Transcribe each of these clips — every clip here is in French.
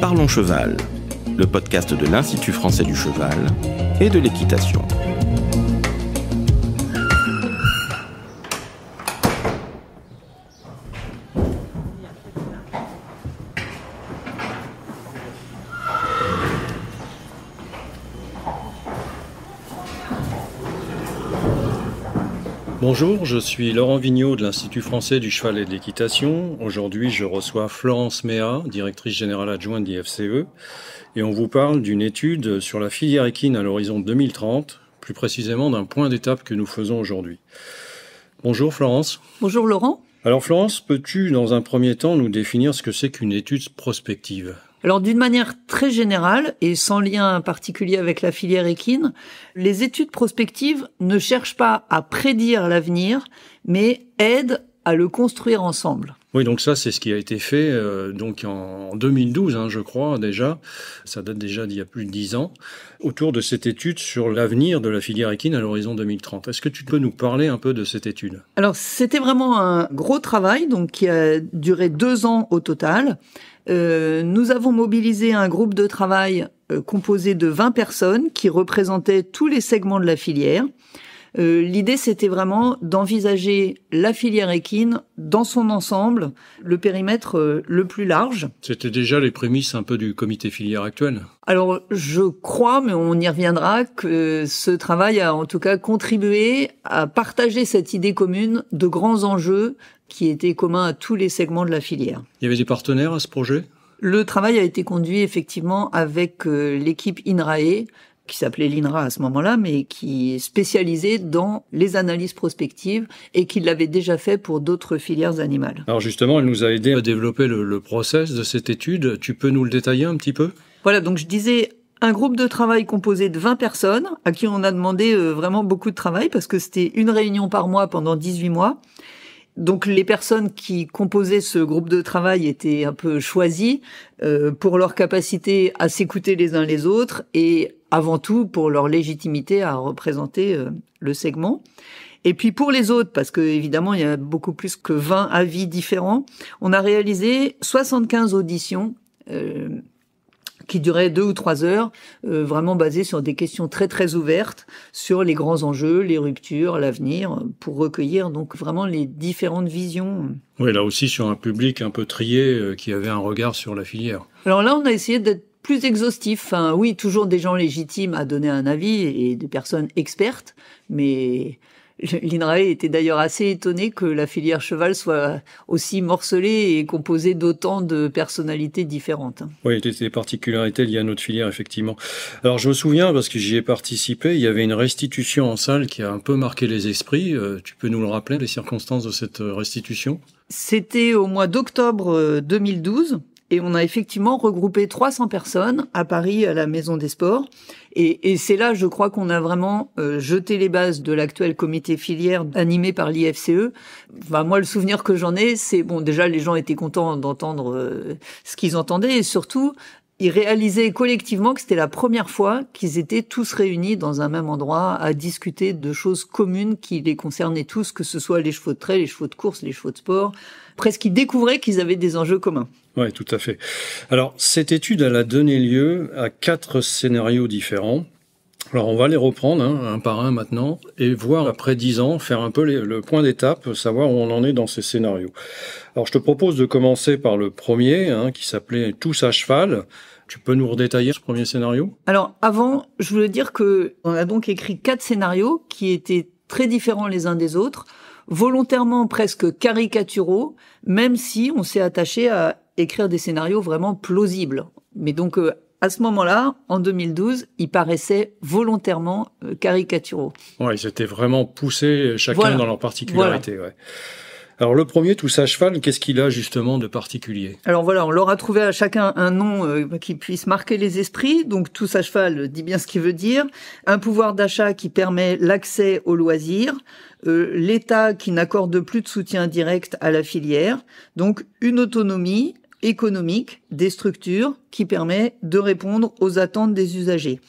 Parlons Cheval, le podcast de l'Institut français du cheval et de l'équitation. Bonjour, je suis Laurent Vigneault de l'Institut français du cheval et de l'équitation. Aujourd'hui, je reçois Florence Méa, directrice générale adjointe d'IFCE, et on vous parle d'une étude sur la filière équine à l'horizon 2030, plus précisément d'un point d'étape que nous faisons aujourd'hui. Bonjour Florence. Bonjour Laurent. Alors Florence, peux-tu dans un premier temps nous définir ce que c'est qu'une étude prospective ? Alors d'une manière très générale et sans lien particulier avec la filière équine, les études prospectives ne cherchent pas à prédire l'avenir, mais aident à le construire ensemble. Oui, donc ça, c'est ce qui a été fait donc en 2012, je crois déjà. Ça date déjà d'il y a plus de 10 ans, autour de cette étude sur l'avenir de la filière équine à l'horizon 2030. Est-ce que tu peux nous parler un peu de cette étude ? Alors, c'était vraiment un gros travail, donc qui a duré 2 ans au total. Nous avons mobilisé un groupe de travail composé de 20 personnes qui représentaient tous les segments de la filière. L'idée, c'était vraiment d'envisager la filière équine dans son ensemble, le périmètre le plus large. C'était déjà les prémices un peu du comité filière actuel ? Alors, je crois, mais on y reviendra, que ce travail a en tout cas contribué à partager cette idée commune de grands enjeux qui étaient communs à tous les segments de la filière. Il y avait des partenaires à ce projet ? Le travail a été conduit effectivement avec l'équipe INRAE, qui s'appelait l'INRA à ce moment-là, mais qui est spécialisée dans les analyses prospectives et qui l'avait déjà fait pour d'autres filières animales. Alors justement, elle nous a aidé à développer le process de cette étude. Tu peux nous le détailler un petit peu ? Voilà, donc je disais un groupe de travail composé de 20 personnes, à qui on a demandé vraiment beaucoup de travail, parce que c'était une réunion par mois pendant 18 mois. Donc les personnes qui composaient ce groupe de travail étaient un peu choisies pour leur capacité à s'écouter les uns les autres et avant tout pour leur légitimité à représenter le segment. Et puis pour les autres, parce que évidemment il y a beaucoup plus que 20 avis différents, on a réalisé 75 auditions qui duraient 2 ou 3 heures, vraiment basées sur des questions très très ouvertes sur les grands enjeux, les ruptures, l'avenir, pour recueillir donc vraiment les différentes visions. Oui, là aussi sur un public un peu trié qui avait un regard sur la filière. Alors là, on a essayé d'être plus exhaustif. Enfin, oui, toujours des gens légitimes à donner un avis et des personnes expertes, mais l'INRAE était d'ailleurs assez étonné que la filière cheval soit aussi morcelée et composée d'autant de personnalités différentes. Oui, il y a des particularités liées à notre filière, effectivement. Alors, je me souviens, parce que j'y ai participé, il y avait une restitution en salle qui a un peu marqué les esprits. Tu peux nous le rappeler, les circonstances de cette restitution ? C'était au mois d'octobre 2012. Et on a effectivement regroupé 300 personnes à Paris, à la Maison des Sports. Et c'est là, je crois, qu'on a vraiment jeté les bases de l'actuel comité filière animé par l'IFCE. Enfin, moi, le souvenir que j'en ai, c'est, bon, déjà, les gens étaient contents d'entendre ce qu'ils entendaient. Et surtout, ils réalisaient collectivement que c'était la première fois qu'ils étaient tous réunis dans un même endroit à discuter de choses communes qui les concernaient tous, que ce soit les chevaux de trait, les chevaux de course, les chevaux de sport. Presque, ils découvraient qu'ils avaient des enjeux communs. Oui, tout à fait. Alors, cette étude, elle a donné lieu à 4 scénarios différents. Alors, on va les reprendre un par un maintenant et voir après 10 ans, faire un peu le point d'étape, savoir où on en est dans ces scénarios. Alors, je te propose de commencer par le premier, qui s'appelait « Tous à cheval ». Tu peux nous redétailler ce premier scénario ? Alors, avant, je voulais dire que on a donc écrit 4 scénarios qui étaient très différents les uns des autres, volontairement presque caricaturaux, même si on s'est attaché à écrire des scénarios vraiment plausibles. Mais donc, à ce moment-là, en 2012, ils paraissaient volontairement caricaturaux. Ouais, ils étaient vraiment poussés chacun dans leur particularité. Voilà. Ouais. Alors le premier, Tous à cheval, qu'est-ce qu'il a justement de particulier ? Alors voilà, on leur a trouvé à chacun un nom qui puisse marquer les esprits. Donc Tous à cheval dit bien ce qu'il veut dire. Un pouvoir d'achat qui permet l'accès aux loisirs. L'État qui n'accorde plus de soutien direct à la filière. Donc une autonomie économique des structures qui permet de répondre aux attentes des usagers.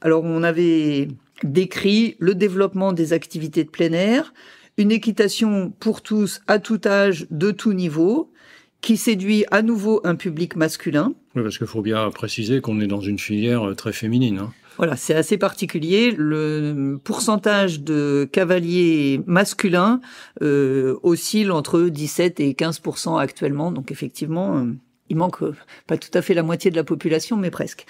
Alors on avait décrit le développement des activités de plein air, une équitation pour tous, à tout âge, de tout niveau, qui séduit à nouveau un public masculin. Oui, parce qu'il faut bien préciser qu'on est dans une filière très féminine. Voilà, c'est assez particulier. Le pourcentage de cavaliers masculins oscille entre 17 et 15% actuellement. Donc effectivement, il manque pas tout à fait la moitié de la population, mais presque.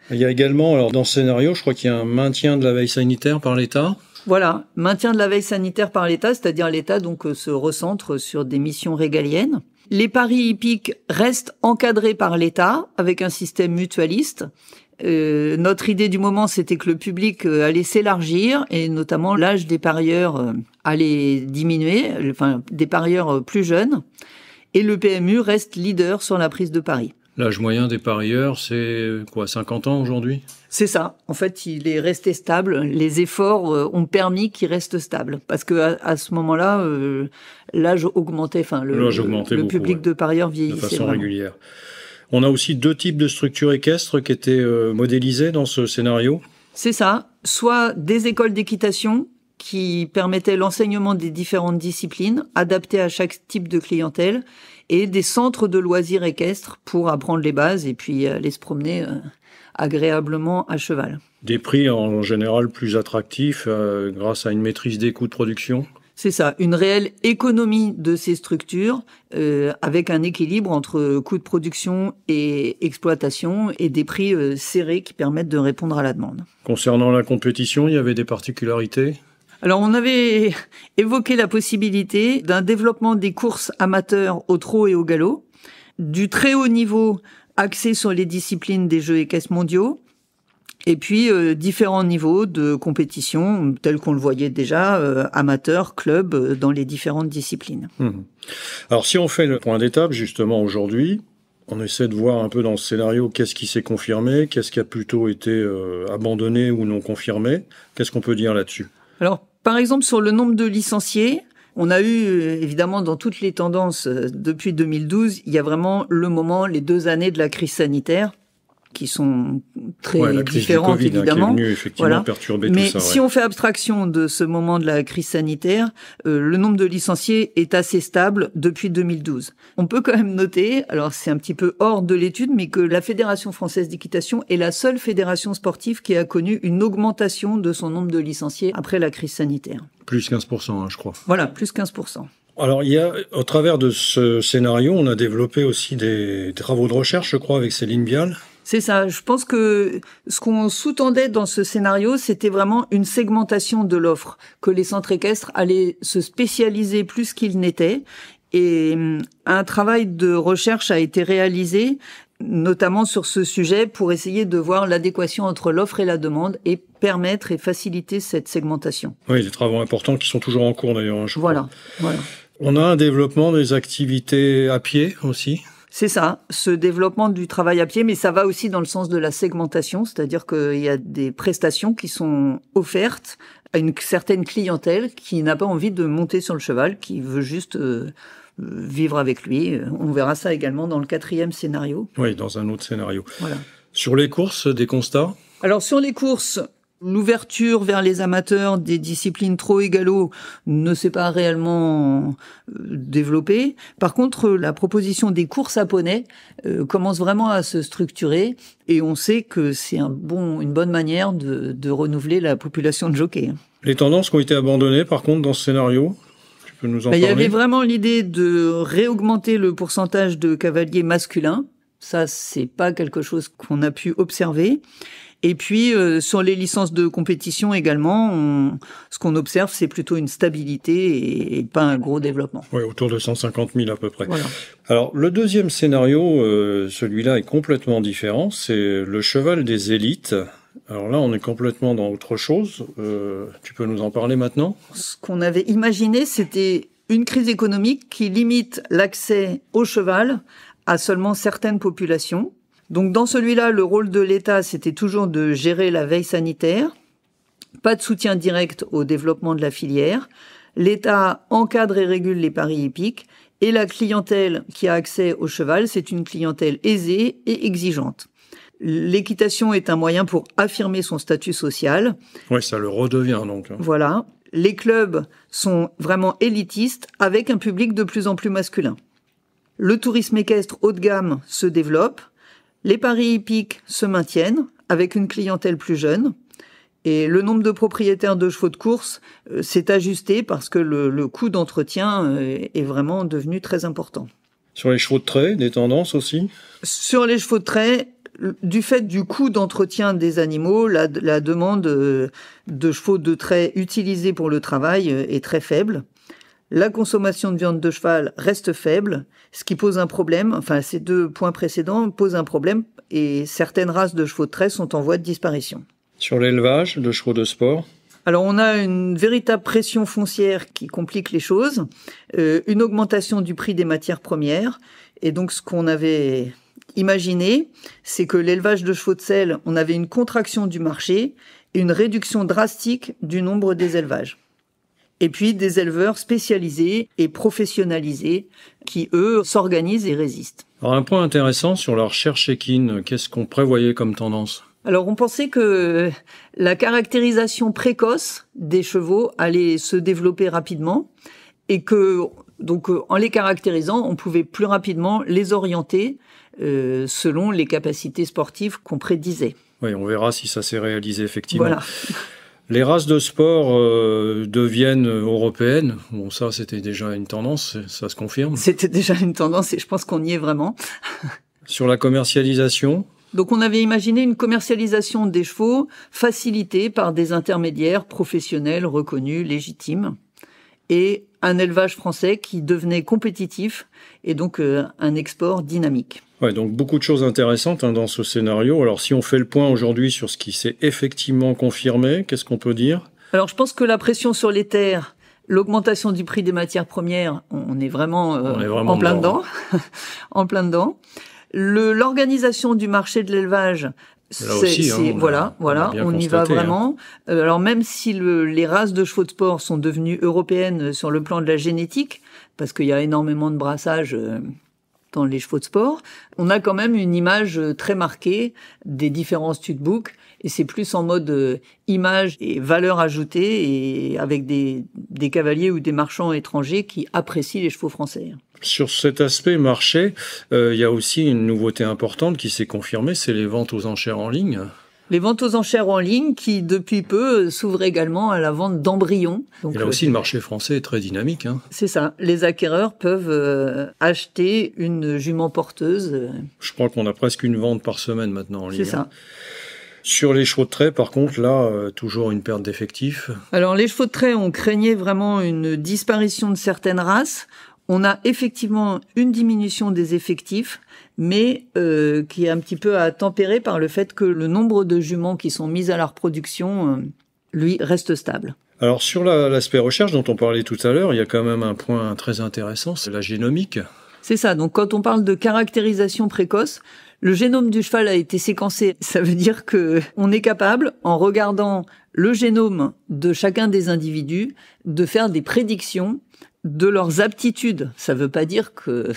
Il y a également, alors dans ce scénario, je crois qu'il y a un maintien de la veille sanitaire par l'État. Voilà, maintien de la veille sanitaire par l'État, c'est-à-dire l'État donc se recentre sur des missions régaliennes. Les paris hippiques restent encadrés par l'État avec un système mutualiste. Notre idée du moment, c'était que le public allait s'élargir et notamment l'âge des parieurs allait diminuer, enfin des parieurs plus jeunes. Et le PMU reste leader sur la prise de paris. L'âge moyen des parieurs, c'est quoi, 50 ans aujourd'hui ? C'est ça. En fait, il est resté stable. Les efforts ont permis qu'il reste stable. Parce que à ce moment-là, l'âge augmentait. Enfin, le public de parieurs vieillissait. De façon régulière. On a aussi 2 types de structures équestres qui étaient modélisées dans ce scénario. C'est ça. Soit des écoles d'équitation qui permettaient l'enseignement des différentes disciplines, adaptées à chaque type de clientèle, et des centres de loisirs équestres pour apprendre les bases et puis aller se promener agréablement à cheval. Des prix en général plus attractifs grâce à une maîtrise des coûts de production. C'est ça, une réelle économie de ces structures avec un équilibre entre coûts de production et exploitation et des prix serrés qui permettent de répondre à la demande. Concernant la compétition, il y avait des particularités ? Alors, on avait évoqué la possibilité d'un développement des courses amateurs au trot et au galop, du très haut niveau axé sur les disciplines des Jeux équestres mondiaux, et puis différents niveaux de compétition, tels qu'on le voyait déjà, amateurs, clubs, dans les différentes disciplines. Alors, si on fait le point d'étape, justement, aujourd'hui, on essaie de voir un peu dans ce scénario qu'est-ce qui s'est confirmé, qu'est-ce qui a plutôt été abandonné ou non confirmé. Qu'est-ce qu'on peut dire là-dessus ? Alors, par exemple, sur le nombre de licenciés, on a eu, évidemment, dans toutes les tendances, depuis 2012, il y a vraiment le moment, les 2 années de la crise sanitaire, qui sont très différentes, COVID, évidemment. Qui est venue effectivement perturber Mais tout ça. Si on fait abstraction de ce moment de la crise sanitaire, le nombre de licenciés est assez stable depuis 2012. On peut quand même noter, alors c'est un petit peu hors de l'étude, mais que la Fédération française d'équitation est la seule fédération sportive qui a connu une augmentation de son nombre de licenciés après la crise sanitaire. Plus 15%, je crois. Voilà, plus 15%. Alors, au travers de ce scénario, on a développé aussi des travaux de recherche, je crois, avec Céline Vial. C'est ça. Je pense que ce qu'on sous-tendait dans ce scénario, c'était vraiment une segmentation de l'offre, que les centres équestres allaient se spécialiser plus qu'ils n'étaient. Et un travail de recherche a été réalisé, notamment sur ce sujet, pour essayer de voir l'adéquation entre l'offre et la demande et permettre et faciliter cette segmentation. Oui, des travaux importants qui sont toujours en cours d'ailleurs. Voilà. On a un développement des activités à pied aussi. C'est ça, ce développement du travail à pied, mais ça va aussi dans le sens de la segmentation, c'est-à-dire qu'il y a des prestations qui sont offertes à une certaine clientèle qui n'a pas envie de monter sur le cheval, qui veut juste vivre avec lui. On verra ça également dans le 4e scénario. Oui, dans un autre scénario. Voilà. Sur les courses, des constats ? Alors sur les courses, l'ouverture vers les amateurs des disciplines trot et galop ne s'est pas réellement développée. Par contre, la proposition des courses à poney commence vraiment à se structurer et on sait que c'est une bonne manière de renouveler la population de jockeys. Les tendances qui ont été abandonnées, par contre, dans ce scénario, tu peux nous en parler ? Il y avait vraiment l'idée de réaugmenter le pourcentage de cavaliers masculins. Ça, c'est pas quelque chose qu'on a pu observer. Et puis, sur les licences de compétition également, ce qu'on observe, c'est plutôt une stabilité et pas un gros développement. Oui, autour de 150 000 à peu près. Voilà. Alors, le deuxième scénario, celui-là est complètement différent. C'est le cheval des élites. Alors là, on est complètement dans autre chose. Tu peux nous en parler maintenant ? Ce qu'on avait imaginé, c'était une crise économique qui limite l'accès au cheval à seulement certaines populations. Donc dans celui-là, le rôle de l'État, c'était toujours de gérer la veille sanitaire, pas de soutien direct au développement de la filière. L'État encadre et régule les paris hippiques et la clientèle qui a accès au cheval, c'est une clientèle aisée et exigeante. L'équitation est un moyen pour affirmer son statut social. Oui, ça le redevient donc. Voilà. Les clubs sont vraiment élitistes avec un public de plus en plus masculin. Le tourisme équestre haut de gamme se développe. Les paris hippiques se maintiennent avec une clientèle plus jeune. Et le nombre de propriétaires de chevaux de course s'est ajusté parce que le coût d'entretien est vraiment devenu très important. Sur les chevaux de trait, des tendances aussi? Sur les chevaux de trait, du fait du coût d'entretien des animaux, la demande de chevaux de trait utilisés pour le travail est très faible. La consommation de viande de cheval reste faible, ce qui pose un problème. Enfin, ces 2 points précédents posent un problème et certaines races de chevaux de trait sont en voie de disparition. Sur l'élevage de chevaux de sport? Alors, on a une véritable pression foncière qui complique les choses, une augmentation du prix des matières premières. Et donc, ce qu'on avait imaginé, c'est que l'élevage de chevaux de selle, on avait une contraction du marché et une réduction drastique du nombre des élevages. Et puis, des éleveurs spécialisés et professionnalisés qui, eux, s'organisent et résistent. Alors, un point intéressant sur la recherche équine, qu'est-ce qu'on prévoyait comme tendance? Alors, on pensait que la caractérisation précoce des chevaux allait se développer rapidement et que, donc, en les caractérisant, on pouvait plus rapidement les orienter selon les capacités sportives qu'on prédisait. Oui, on verra si ça s'est réalisé effectivement. Voilà. Les races de sport deviennent européennes. Bon, ça, c'était déjà une tendance, ça se confirme. C'était déjà une tendance et je pense qu'on y est vraiment. Sur la commercialisation? Donc, on avait imaginé une commercialisation des chevaux facilitée par des intermédiaires professionnels reconnus, légitimes, et un élevage français qui devenait compétitif et donc un export dynamique. Ouais, donc beaucoup de choses intéressantes dans ce scénario. Alors, si on fait le point aujourd'hui sur ce qui s'est effectivement confirmé, qu'est-ce qu'on peut dire? Alors, je pense que la pression sur les terres, l'augmentation du prix des matières premières, on est vraiment en plein dedans. En plein dedans. L'organisation du marché de l'élevage, voilà, on y va vraiment. Alors même si les races de chevaux de sport sont devenues européennes sur le plan de la génétique, parce qu'il y a énormément de brassage dans les chevaux de sport, on a quand même une image très marquée des différents studbooks, et c'est plus en mode image et valeur ajoutée, et avec des cavaliers ou des marchands étrangers qui apprécient les chevaux français. Sur cet aspect marché, il y a aussi une nouveauté importante qui s'est confirmée, c'est les ventes aux enchères en ligne. Les ventes aux enchères en ligne qui, depuis peu, s'ouvrent également à la vente d'embryons. Donc, et là aussi, le marché français est très dynamique. C'est ça. Les acquéreurs peuvent acheter une jument porteuse. Je crois qu'on a presque une vente par semaine maintenant en ligne. C'est ça. Sur les chevaux de trait, par contre, là, toujours une perte d'effectifs. Alors, les chevaux de trait, on craignait vraiment une disparition de certaines races. On a effectivement une diminution des effectifs, mais qui est un petit peu à tempérer par le fait que le nombre de juments qui sont mises à la reproduction, lui, reste stable. Alors sur l'aspect recherche dont on parlait tout à l'heure, il y a quand même un point très intéressant, c'est la génomique. C'est ça, donc quand on parle de caractérisation précoce, le génome du cheval a été séquencé. Ça veut dire que on est capable, en regardant le génome de chacun des individus, de faire des prédictions de leurs aptitudes. Ça veut pas dire que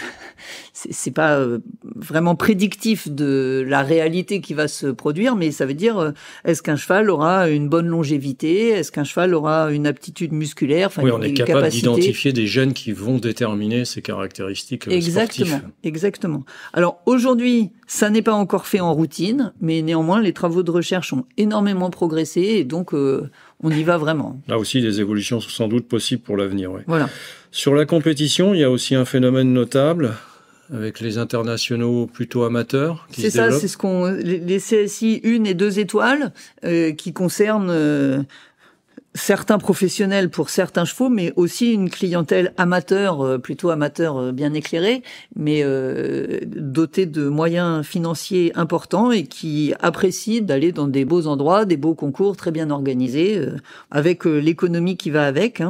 c'est pas vraiment prédictif de la réalité qui va se produire, mais ça veut dire est-ce qu'un cheval aura une bonne longévité, est-ce qu'un cheval aura une aptitude musculaire, oui, on est capable d'identifier des gènes qui vont déterminer ces caractéristiques sportives. Exactement. Alors aujourd'hui, ça n'est pas encore fait en routine, mais néanmoins les travaux de recherche ont énormément progressé et donc on y va vraiment. Là aussi, des évolutions sont sans doute possibles pour l'avenir. Ouais. Voilà. Sur la compétition, il y a aussi un phénomène notable avec les internationaux plutôt amateurs qui se développent. C'est ça, c'est les CSI 1 et 2 étoiles qui concernent certains professionnels pour certains chevaux, mais aussi une clientèle amateur, plutôt amateur bien éclairée, mais dotée de moyens financiers importants et qui apprécie d'aller dans des beaux endroits, des beaux concours très bien organisés, avec l'économie qui va avec,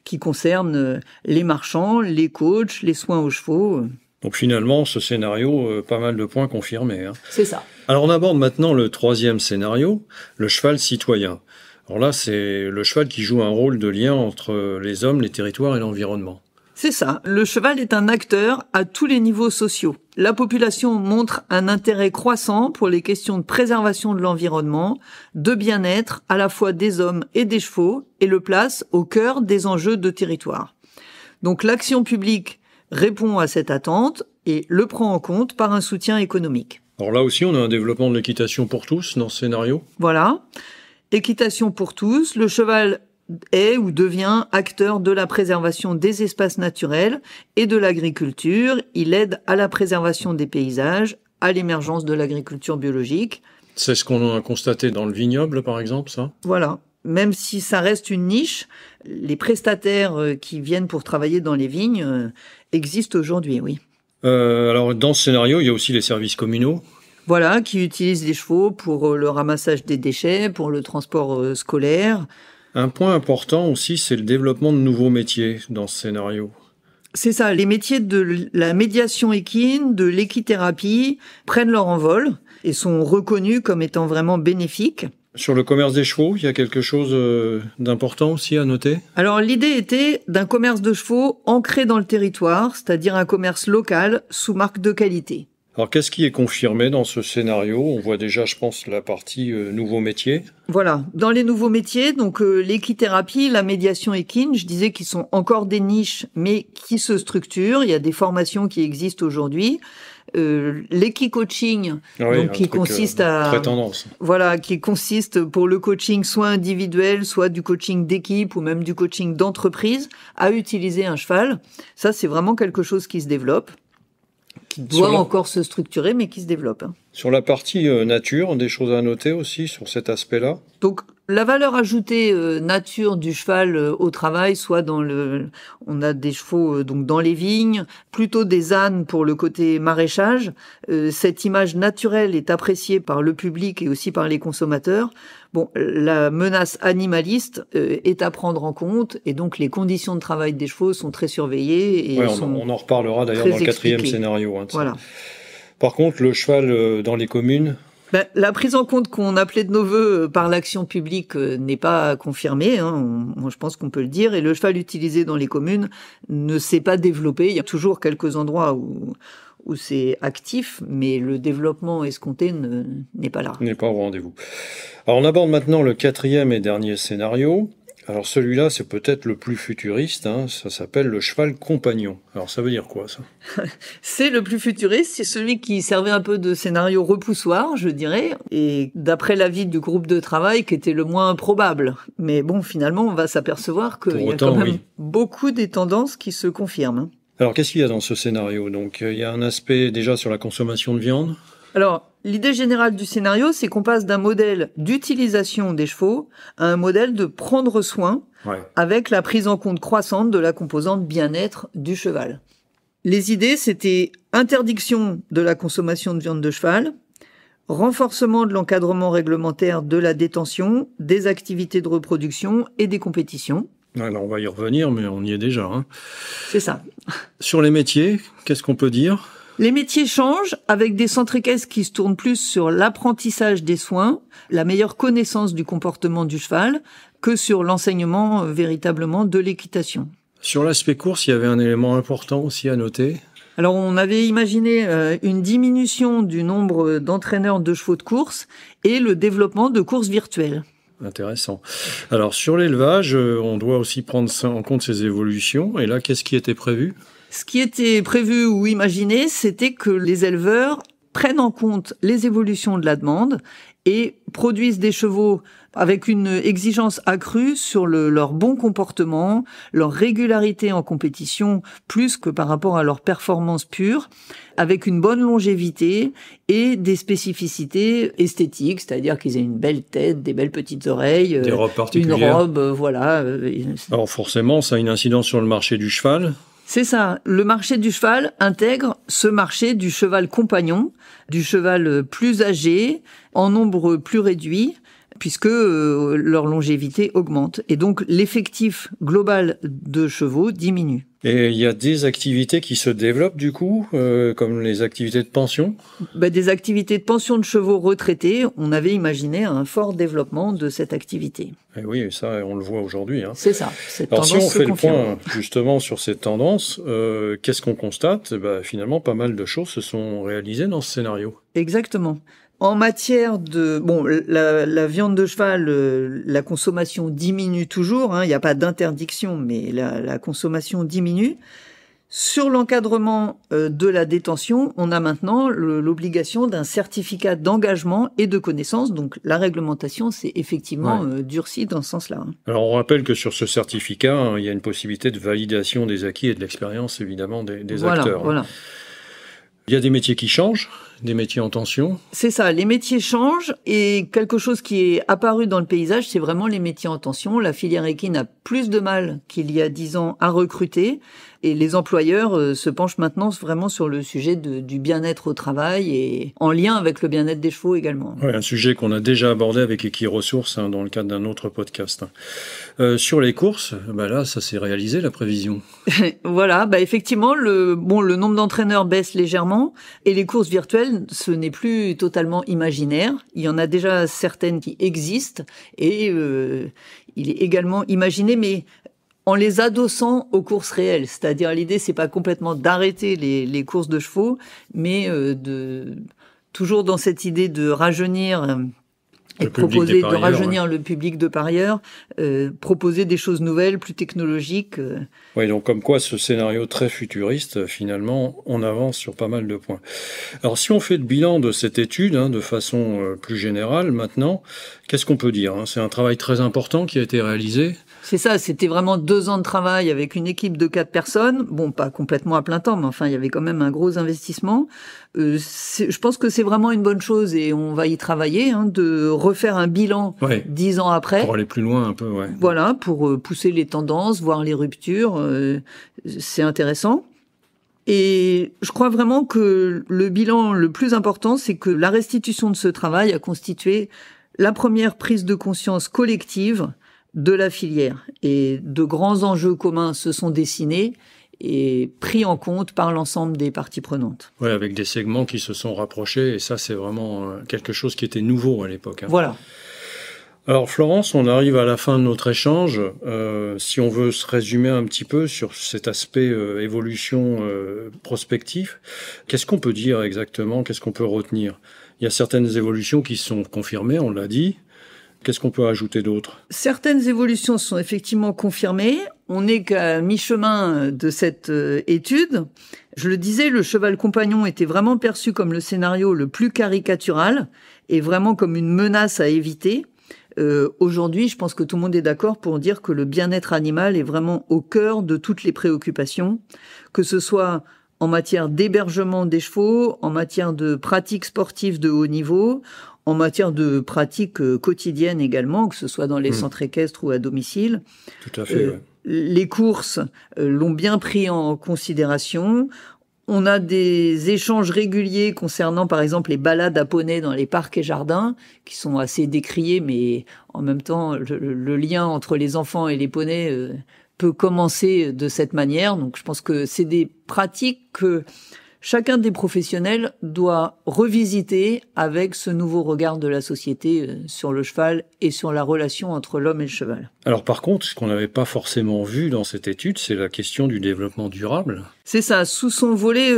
qui concerne les marchands, les coachs, les soins aux chevaux. Donc finalement, ce scénario, pas mal de points confirmés. C'est ça. Alors on aborde maintenant le 3e scénario, le cheval citoyen. Alors là, c'est le cheval qui joue un rôle de lien entre les hommes, les territoires et l'environnement. C'est ça. Le cheval est un acteur à tous les niveaux sociaux. La population montre un intérêt croissant pour les questions de préservation de l'environnement, de bien-être à la fois des hommes et des chevaux, et le place au cœur des enjeux de territoire. Donc l'action publique répond à cette attente et le prend en compte par un soutien économique. Alors là aussi, on a un développement de l'équitation pour tous dans ce scénario. Voilà. Équitation pour tous, le cheval est ou devient acteur de la préservation des espaces naturels et de l'agriculture. Il aide à la préservation des paysages, à l'émergence de l'agriculture biologique. C'est ce qu'on a constaté dans le vignoble, par exemple, ça? Voilà. Même si ça reste une niche, les prestataires qui viennent pour travailler dans les vignes existent aujourd'hui, oui. Alors, dans ce scénario, il y a aussi les services communaux. Voilà, qui utilisent les chevaux pour le ramassage des déchets, pour le transport scolaire. Un point important aussi, c'est le développement de nouveaux métiers dans ce scénario. C'est ça, les métiers de la médiation équine, de l'équithérapie prennent leur envol et sont reconnus comme étant vraiment bénéfiques. Sur le commerce des chevaux, il y a quelque chose d'important aussi à noter? Alors l'idée était d'un commerce de chevaux ancré dans le territoire, c'est-à-dire un commerce local sous marque de qualité. Alors qu'est-ce qui est confirmé dans ce scénario? On voit déjà, je pense, la partie nouveaux métiers. Voilà, dans les nouveaux métiers, donc l'équithérapie, la médiation équine, je disais qu'ils sont encore des niches, mais qui se structurent. Il y a des formations qui existent aujourd'hui. L'équicoaching, donc qui consiste à très tendance. Voilà, qui consiste pour le coaching soit individuel, soit du coaching d'équipe ou même du coaching d'entreprise, à utiliser un cheval. Ça, c'est vraiment quelque chose qui se développe, qui doit encore se structurer, mais qui se développe. Sur la partie nature, des choses à noter aussi sur cet aspect-là? Donc, la valeur ajoutée nature du cheval au travail, soit on a des chevaux donc dans les vignes, plutôt des ânes pour le côté maraîchage. Cette image naturelle est appréciée par le public et aussi par les consommateurs. Bon, la menace animaliste est à prendre en compte, et donc les conditions de travail des chevaux sont très surveillées. Et on en reparlera d'ailleurs dans le quatrième scénario. Voilà. Par contre, le cheval dans les communes... La prise en compte qu'on appelait de nos voeux par l'action publique n'est pas confirmée, moi je pense qu'on peut le dire, et le cheval utilisé dans les communes ne s'est pas développé. Il y a toujours quelques endroits où c'est actif, mais le développement escompté n'est pas là. N'est pas au rendez-vous. Alors on aborde maintenant le quatrième et dernier scénario. Alors celui-là, c'est peut-être le plus futuriste, ça s'appelle le cheval compagnon. Alors ça veut dire quoi ça? C'est le plus futuriste, c'est celui qui servait un peu de scénario repoussoir, je dirais, et d'après l'avis du groupe de travail, qui était le moins probable. Mais bon, finalement, on va s'apercevoir qu'il y a quand même beaucoup des tendances qui se confirment. Alors qu'est-ce qu'il y a dans ce scénario? Donc il y a un aspect déjà sur la consommation de viande. Alors, l'idée générale du scénario, c'est qu'on passe d'un modèle d'utilisation des chevaux à un modèle de prendre soin, avec la prise en compte croissante de la composante bien-être du cheval. Les idées, c'était interdiction de la consommation de viande de cheval, renforcement de l'encadrement réglementaire de la détention, des activités de reproduction et des compétitions. Alors on va y revenir, mais on y est déjà. C'est ça. Sur les métiers, qu'est-ce qu'on peut dire? Les métiers changent avec des centres équestres qui se tournent plus sur l'apprentissage des soins, la meilleure connaissance du comportement du cheval, que sur l'enseignement véritablement de l'équitation. Sur l'aspect course, il y avait un élément important aussi à noter. Alors on avait imaginé une diminution du nombre d'entraîneurs de chevaux de course et le développement de courses virtuelles. Intéressant. Alors sur l'élevage, on doit aussi prendre en compte ces évolutions. Et là, qu'est-ce qui était prévu? Ce qui était prévu ou imaginé, c'était que les éleveurs prennent en compte les évolutions de la demande et produisent des chevaux avec une exigence accrue sur leur bon comportement, leur régularité en compétition, plus que par rapport à leur performance pure, avec une bonne longévité et des spécificités esthétiques, c'est-à-dire qu'ils aient une belle tête, des belles petites oreilles, des robes particulières. Une robe, voilà. Alors forcément, ça a une incidence sur le marché du cheval. C'est ça. Le marché du cheval intègre ce marché du cheval compagnon, du cheval plus âgé, en nombre plus réduit, puisque leur longévité augmente. Et donc, l'effectif global de chevaux diminue. Et il y a des activités qui se développent du coup, comme les activités de pension? Des activités de pension de chevaux retraités, on avait imaginé un fort développement de cette activité. Et oui, ça, on le voit aujourd'hui. C'est ça. Cette Alors tendance si on fait confirme. le point justement sur cette tendance, qu'est-ce qu'on constate? Finalement, pas mal de choses se sont réalisées dans ce scénario. Exactement. En matière de la viande de cheval, la consommation diminue toujours. Il n'y a pas d'interdiction, mais la consommation diminue. Sur l'encadrement de la détention, on a maintenant l'obligation d'un certificat d'engagement et de connaissance. Donc la réglementation s'est effectivement durcie dans ce sens-là. Alors on rappelle que sur ce certificat, il y a une possibilité de validation des acquis et de l'expérience évidemment des acteurs. Voilà. Il y a des métiers qui changent, des métiers en tension. C'est ça, les métiers changent et quelque chose qui est apparu dans le paysage, c'est vraiment les métiers en tension. La filière équine a plus de mal qu'il y a 10 ans à recruter et les employeurs se penchent maintenant vraiment sur le sujet du bien-être au travail et en lien avec le bien-être des chevaux également. Oui, un sujet qu'on a déjà abordé avec Equiresources dans le cadre d'un autre podcast. Sur les courses, là, ça s'est réalisé la prévision. Voilà, effectivement, le nombre d'entraîneurs baisse légèrement et les courses virtuelles, ce n'est plus totalement imaginaire. Il y en a déjà certaines qui existent et il est également imaginé, mais en les adossant aux courses réelles. C'est-à-dire, l'idée, c'est pas complètement d'arrêter les courses de chevaux, mais toujours dans cette idée de rajeunir et proposer de rajeunir le public de parieurs, proposer des choses nouvelles, plus technologiques. Oui, donc comme quoi ce scénario très futuriste, finalement, on avance sur pas mal de points. Alors si on fait le bilan de cette étude, de façon plus générale maintenant, qu'est-ce qu'on peut dire ? C'est un travail très important qui a été réalisé. C'est ça, c'était vraiment 2 ans de travail avec une équipe de 4 personnes. Bon, pas complètement à plein temps, mais enfin, il y avait quand même un gros investissement. Je pense que c'est vraiment une bonne chose et on va y travailler, de refaire un bilan 10 ans après. Pour aller plus loin un peu, ouais. Voilà, pour pousser les tendances, voir les ruptures. C'est intéressant. Et je crois vraiment que le bilan le plus important, c'est que la restitution de ce travail a constitué la première prise de conscience collective de la filière. Et de grands enjeux communs se sont dessinés et pris en compte par l'ensemble des parties prenantes. Oui, avec des segments qui se sont rapprochés, et ça, c'est vraiment quelque chose qui était nouveau à l'époque. Voilà. Alors Florence, on arrive à la fin de notre échange. Si on veut se résumer un petit peu sur cet aspect évolution prospectif, qu'est-ce qu'on peut dire exactement ? Qu'est-ce qu'on peut retenir ? Il y a certaines évolutions qui sont confirmées, on l'a dit. Qu'est-ce qu'on peut ajouter d'autre ? Certaines évolutions sont effectivement confirmées. On n'est qu'à mi-chemin de cette étude. Je le disais, le cheval compagnon était vraiment perçu comme le scénario le plus caricatural et vraiment comme une menace à éviter. Aujourd'hui, je pense que tout le monde est d'accord pour dire que le bien-être animal est vraiment au cœur de toutes les préoccupations, que ce soit en matière d'hébergement des chevaux, en matière de pratiques sportives de haut niveau, en matière de pratiques quotidiennes également, que ce soit dans les centres équestres ou à domicile. Tout à fait, Les courses l'ont bien pris en considération. On a des échanges réguliers concernant, par exemple, les balades à poney dans les parcs et jardins, qui sont assez décriés, mais en même temps, le lien entre les enfants et les poneys peut commencer de cette manière. Donc, je pense que c'est des pratiques que chacun des professionnels doit revisiter avec ce nouveau regard de la société sur le cheval et sur la relation entre l'homme et le cheval. Alors par contre, ce qu'on n'avait pas forcément vu dans cette étude, c'est la question du développement durable. C'est ça, sous son volet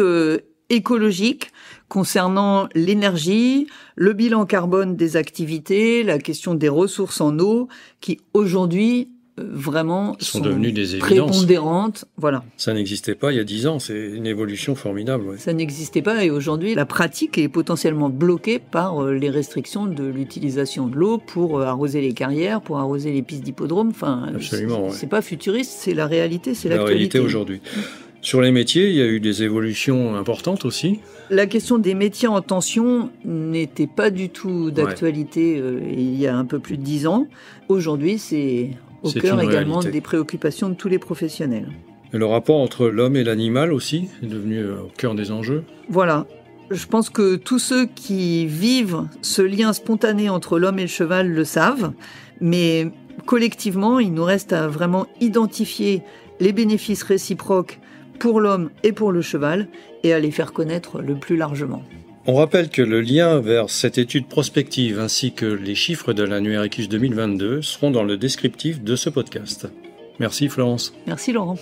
écologique, concernant l'énergie, le bilan carbone des activités, la question des ressources en eau, qui aujourd'hui vraiment sont devenues des évidences prépondérantes. Voilà. Ça n'existait pas il y a 10 ans, c'est une évolution formidable. Ouais. Ça n'existait pas et aujourd'hui la pratique est potentiellement bloquée par les restrictions de l'utilisation de l'eau pour arroser les carrières, pour arroser les pistes d'hippodrome. Enfin, absolument. C'est pas futuriste, c'est la réalité, c'est la l'actualité. Réalité aujourd'hui. Sur les métiers, il y a eu des évolutions importantes aussi. La question des métiers en tension n'était pas du tout d'actualité il y a un peu plus de 10 ans. Aujourd'hui, c'est au cœur également des préoccupations de tous les professionnels. Et le rapport entre l'homme et l'animal aussi est devenu au cœur des enjeux. Voilà. Je pense que tous ceux qui vivent ce lien spontané entre l'homme et le cheval le savent, mais collectivement, il nous reste à vraiment identifier les bénéfices réciproques pour l'homme et pour le cheval et à les faire connaître le plus largement. On rappelle que le lien vers cette étude prospective ainsi que les chiffres de l'annuaire Equus 2022 seront dans le descriptif de ce podcast. Merci Florence. Merci Laurent.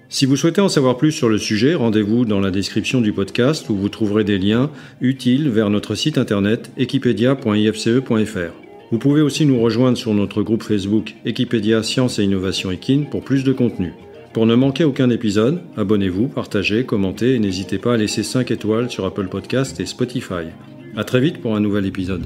Si vous souhaitez en savoir plus sur le sujet, rendez-vous dans la description du podcast où vous trouverez des liens utiles vers notre site internet equipedia.ifce.fr. Vous pouvez aussi nous rejoindre sur notre groupe Facebook Equipedia Science et Innovation Équine pour plus de contenu. Pour ne manquer aucun épisode, abonnez-vous, partagez, commentez et n'hésitez pas à laisser 5 étoiles sur Apple Podcast et Spotify. À très vite pour un nouvel épisode.